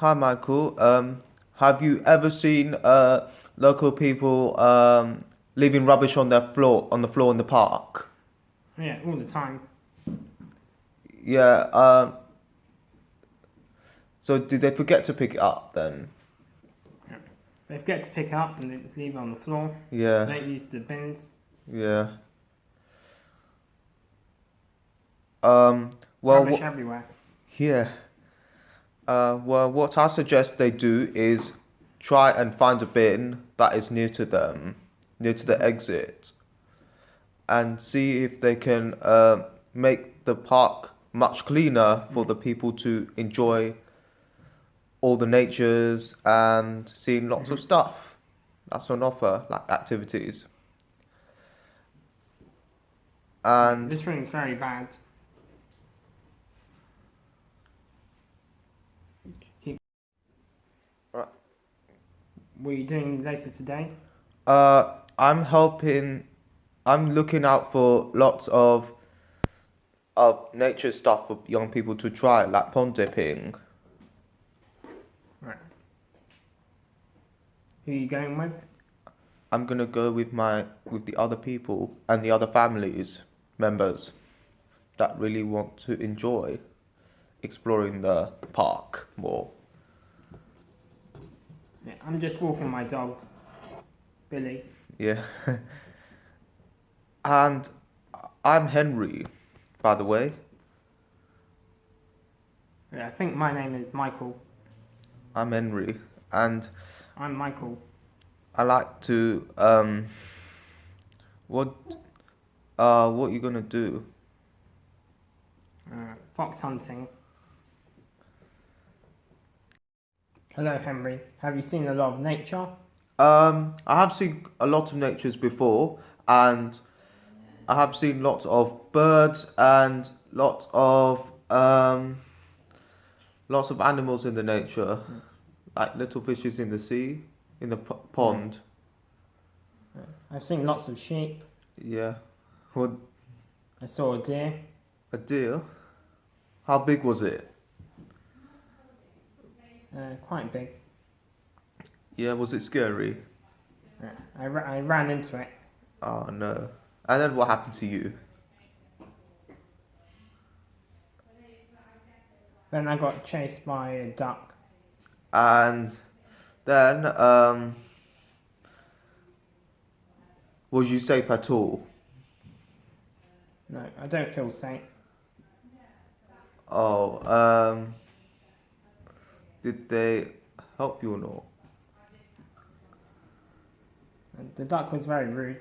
Hi, Michael. Have you ever seen local people leaving rubbish on the floor in the park? Yeah, all the time. Yeah. So did they forget to pick it up then? Yeah. They forget to pick it up and they leave it on the floor. Yeah. They don't use the bins. Yeah. Um. Well. Rubbish everywhere. Yeah. Well, what I suggest they do is try and find a bin that is near to them, near to the Hmm. exit, and see if they can make the park much cleaner for the people to enjoy all the natures and seeing lots of Hmm. stuff that's on offer, like activities. Yeah, And this room's very bad. Keep. uh, What are you doing later today? I'm helping. I'm looking out for lots of nature stuff for young people to try, like pond dipping. Right. Who are you going with? I'm gonna go with the other people and the other families members that really want to enjoy exploring the park more. Yeah, I'm just walking my dog, Billy. Yeah. And I'm Henry, by the way. Yeah, I think my name is Michael. I'm Henry, and I'm Michael. I like to what what you gonna do? Fox hunting. Hello, Henry. Have you seen a lot of nature? I have seen a lot of natures before, and I have seen lots of birds and lots of animals in the nature, Mm. like little fishes in the sea, in the Mm. pond. I've seen lots of sheep. Yeah. What, I saw a deer. a deer? How big was it? Quite big. Yeah, was it scary? Yeah, I ran into it. Oh no. And then what happened to you? Then I got chased by a duck. And then, was you safe at all? No, I don't feel safe. Oh, did they help you or not? The duck was very rude.